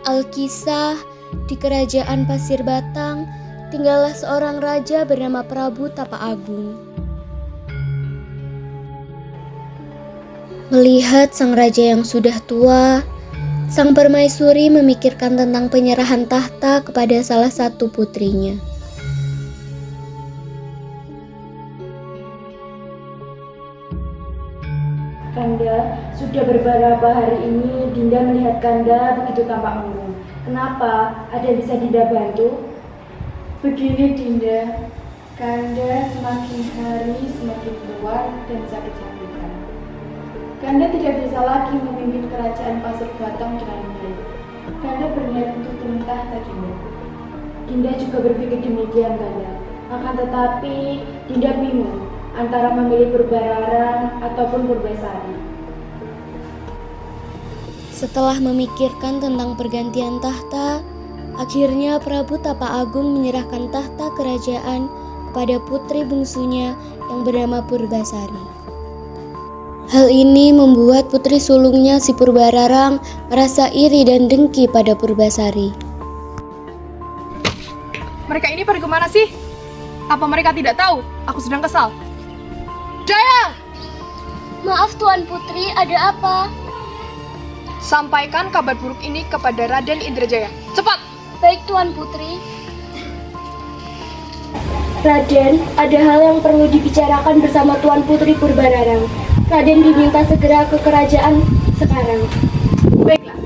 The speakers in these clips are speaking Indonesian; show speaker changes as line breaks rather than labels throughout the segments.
Alkisah, di kerajaan Pasir Batang, tinggallah seorang raja bernama Prabu Tapa Agung. Melihat sang raja yang sudah tua, sang permaisuri memikirkan tentang penyerahan tahta kepada salah satu putrinya.
Kanda, sudah beberapa hari ini Dinda melihat Kanda begitu tampak murung. Kenapa? Ada yang bisa Dinda bantu?
Begini Dinda, Kanda semakin hari semakin kuat dan sakit-sakitan. Kanda tidak bisa lagi memimpin kerajaan Pasir Batang dengan baik. Kanda berniat untuk turun tahta Dinda.
Dinda juga berpikir demikian, Kanda. Akan tetapi Dinda bingung antara memilih Purbararang ataupun Purbasari.
Setelah memikirkan tentang pergantian tahta, akhirnya Prabu Tapa Agung menyerahkan tahta kerajaan kepada putri bungsunya yang bernama Purbasari. Hal ini membuat putri sulungnya si Purbararang merasa iri dan dengki pada Purbasari.
Mereka ini pergi kemana sih? Apa mereka tidak tahu? Aku sedang kesal. Jaya!
Maaf Tuan Putri, ada apa?
Sampaikan kabar buruk ini kepada Raden Indrajaya. Cepat!
Baik Tuan Putri.
Raden, ada hal yang perlu dibicarakan bersama Tuan Putri Purbararang. Raden diminta segera ke kerajaan sekarang.
Baiklah.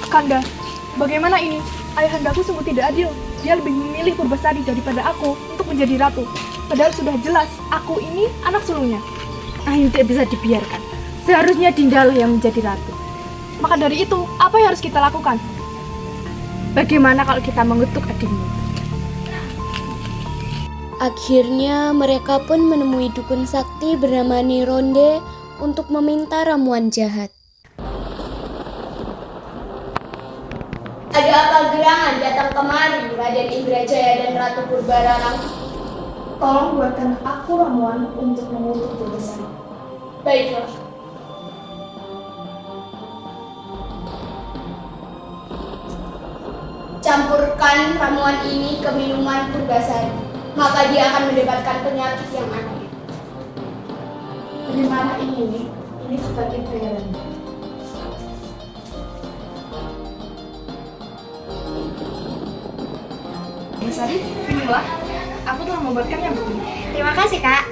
Kanda, bagaimana ini? Ayahandaku sungguh tidak adil. Dia lebih memilih Purbasari daripada aku untuk menjadi ratu. Padahal sudah jelas, aku ini anak sulungnya.
Ini tidak bisa dibiarkan. Seharusnya Dinda yang menjadi ratu.
Maka dari itu, apa yang harus kita lakukan?
Bagaimana kalau kita mengutuk adikmu?
Akhirnya mereka pun menemui dukun sakti bernama Nironde untuk meminta ramuan jahat.
Ada apa gerangan datang kemari, Raden Indrajaya dan Ratu Purbararang?
Tolong buatkan aku ramuan untuk mengutuk Purbasari.
Baiklah. Campurkan ramuan ini ke minuman Purbasari, maka dia akan mendapatkan penyakit yang aneh.
Terimalah ini sebagai bayaran.
Purbasari, minumlah. Aku telah membuatkan yang begini.
Terima kasih, Kak.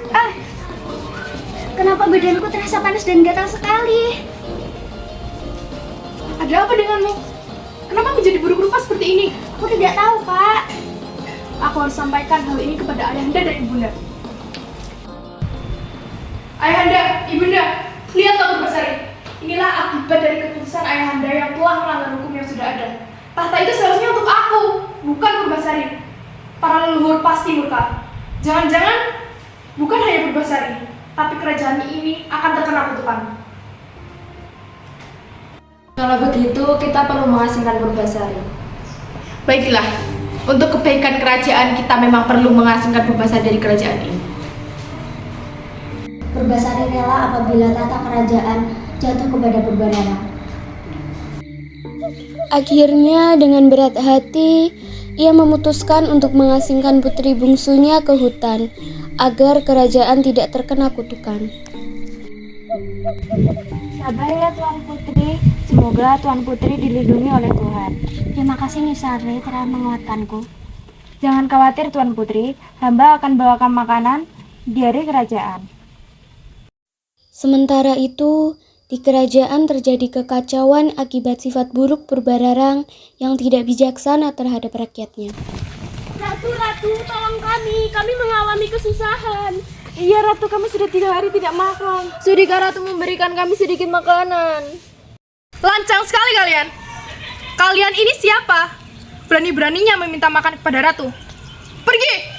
Kenapa badanku terasa panas dan gatal sekali?
Ada apa denganmu? Kenapa menjadi buruk rupa seperti ini?
Aku tidak tahu, Kak.
Aku harus sampaikan hal ini kepada Ayahanda dan Ibunda. Ayahanda, Ibunda, lihatlah Purbasari. Inilah akibat dari keputusan Ayahanda yang telah melanggar hukum yang sudah ada. Tahta itu seharusnya untuk aku, bukan Purbasari. Para leluhur pasti murka. Jangan-jangan bukan hanya Purbasari, tapi kerajaan ini akan terkena kutukan.
Kalau begitu, kita perlu mengasingkan Purbasari.
Baiklah, untuk kebaikan kerajaan kita memang perlu mengasingkan Purbasari dari kerajaan ini.
Purbasari rela apabila tata kerajaan jatuh kepada Purbararang.
Akhirnya dengan berat hati, ia memutuskan untuk mengasingkan putri bungsunya ke hutan agar kerajaan tidak terkena kutukan.
Sabar ya Tuan Putri, semoga Tuan Putri dilindungi oleh Tuhan.
Terima kasih Nisari telah menguatkanku.
Jangan khawatir Tuan Putri, hamba akan bawakan makanan dari kerajaan.
Sementara itu, di kerajaan terjadi kekacauan akibat sifat buruk Purbararang yang tidak bijaksana terhadap rakyatnya.
Ratu, tolong kami mengalami kesusahan. Iya Ratu, kami sudah 3 hari tidak makan. Sudikah Ratu memberikan kami sedikit makanan? Lancang sekali kalian. Kalian ini siapa? Berani-beraninya meminta makan kepada Ratu. Pergi!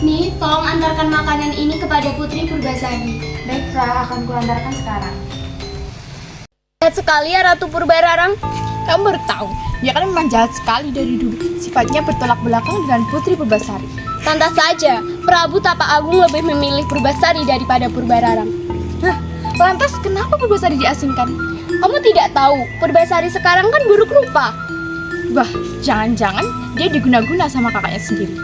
Nih, tolong antarkan makanan ini kepada Putri Purbasari.
Baiklah, akan kuantarkan sekarang.
Lihat sekali ya Ratu Purbararang,
Kamu baru tahu, dia kan memang jahat sekali dari dulu. Sifatnya bertolak belakang dengan Putri Purbasari.
Pantas saja, Prabu Tapa Agung lebih memilih Purbasari daripada Purbararang.
Hah, lantas kenapa Purbasari diasingkan?
Kamu tidak tahu, Purbasari sekarang kan buruk rupa.
Wah, jangan-jangan dia diguna-guna sama kakaknya sendiri.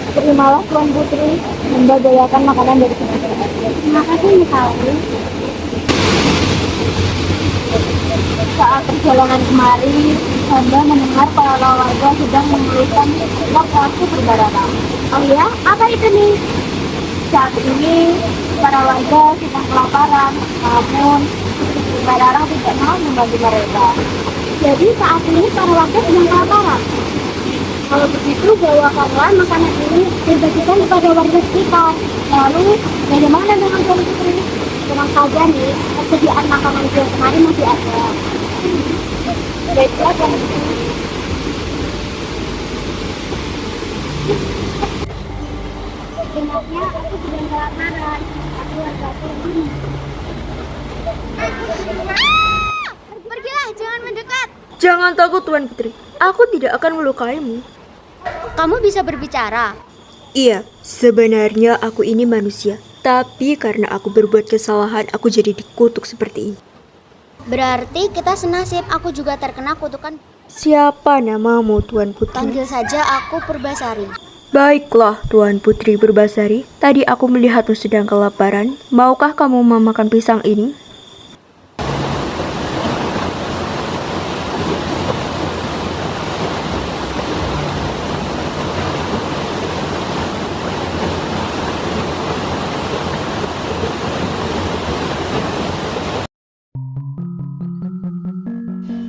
Terimalah Tuan Putri, membagikan makanan dari kita.
Terima kasih, Mikawi.
Saat perjalanan kemari, Hamba mendengar para warga sedang menuliskan waktu Purbararang.
Oh ya, apa itu nih?
Saat ini, para warga sedang kelaparan, namun Putri Purbararang tidak mau membantu mereka.
Jadi saat ini para warga sedang kelaparan. Kalau begitu, bawakanlah makanan ini dan bagikan kepada warga sekitar.
Lalu, bagaimana dengan Tuan Putri?
Tenang saja nih, persediaan makanan yang kemarin masih ada.
Baiklah, Tuan Putri.
Sebenarnya aku sedang kelaparan. Aku warga ini. Pergilah, jangan mendekat.
Jangan takut Tuan Putri, aku tidak akan melukaimu.
Kamu bisa berbicara.
Iya, sebenarnya aku ini manusia. Tapi karena aku berbuat kesalahan, aku jadi dikutuk seperti ini.
Berarti kita senasib, aku juga terkena kutukan.
Siapa namamu Tuan Putri?
Panggil saja aku Purbasari.
Baiklah Tuan Putri Purbasari, tadi aku melihatmu sedang kelaparan. Maukah kamu memakan pisang ini?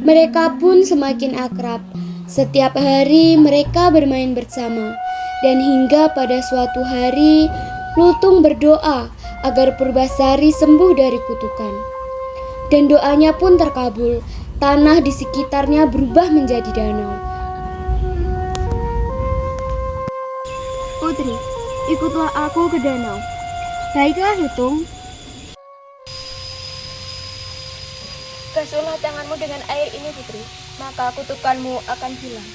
Mereka pun semakin akrab. Setiap hari mereka bermain bersama. Dan hingga pada suatu hari, Lutung berdoa agar Purbasari sembuh dari kutukan. Dan doanya pun terkabul. Tanah di sekitarnya berubah menjadi danau.
Putri, ikutlah aku ke danau. Baiklah, Lutung.
Basuhlah tanganmu dengan air ini, Putri, maka kutukanmu akan hilang.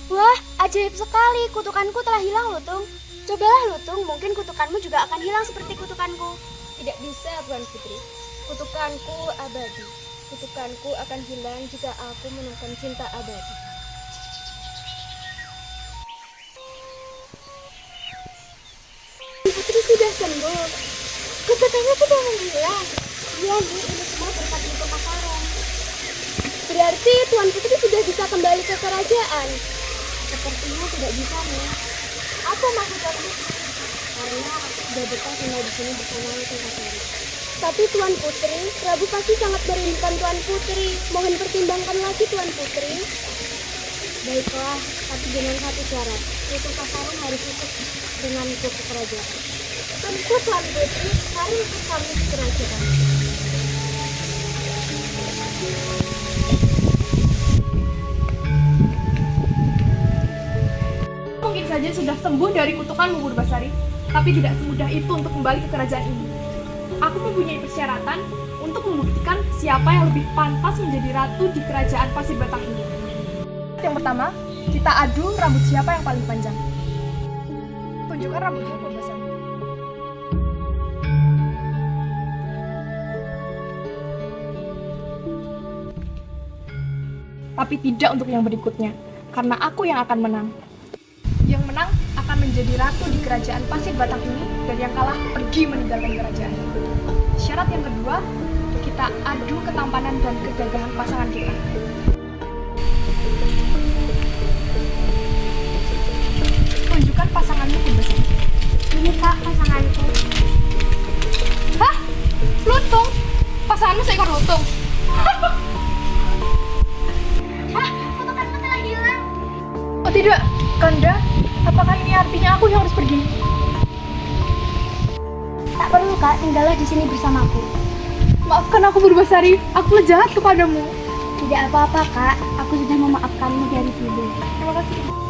Wah, ajaib sekali. Kutukanku telah hilang, Lutung. Cobalah, Lutung, mungkin kutukanmu juga akan hilang seperti kutukanku.
Tidak bisa, Tuan Putri. Kutukanku abadi. Kutukanku akan hilang jika aku menemukan cinta abadi.
Putri sudah sembuh. Kutukannya sudah menghilang. Iya, Bu, ini semua berkat Lutung Kasarong.
Berarti Tuan Putri sudah bisa kembali ke kerajaan.
Sepertinya tidak bisa, nih.
Apa maksudnya?
Karena aku sudah betah tinggal di sini bersama Lutung Kasarong.
Tapi Tuan Putri, Prabu pasti sangat merindukan Tuan Putri. Mohon pertimbangkan lagi Tuan Putri.
Baiklah, tapi dengan satu syarat. Lutung Kasarong harus ikut denganku ke kerajaan.
Tentu Tuan Putri, mari ikut kami ke kerajaan.
Mungkin saja sudah sembuh dari kutukanmu, Purbasari, tapi tidak semudah itu untuk kembali ke kerajaan ini. Aku mempunyai persyaratan untuk membuktikan siapa yang lebih pantas menjadi ratu di kerajaan Pasir Batang ini. Yang pertama, kita adu rambut siapa yang paling panjang. Tunjukkan rambutmu, Purbasari. Tapi tidak untuk yang berikutnya, karena aku yang akan menang. Yang menang akan menjadi ratu di kerajaan Pasir Batang ini, dan yang kalah pergi meninggalkan kerajaan. Syarat yang kedua, kita adu ketampanan dan kegagahan pasangan kita. Tunjukkan pasanganmu, Purbasari.
Ini Kak, pasanganku.
Hah? Lutung? Pasanganmu seekor lutung?
Kutukanmu telah hilang.
Oh tidak, Kanda. Apakah ini artinya aku yang harus pergi?
Tak Kak, tinggallah di sini bersamaku.
Maafkan aku Purbasari, aku jahat kepadamu.
Tidak apa-apa, Kak. Aku sudah memaafkanmu dari dulu.
Terima kasih.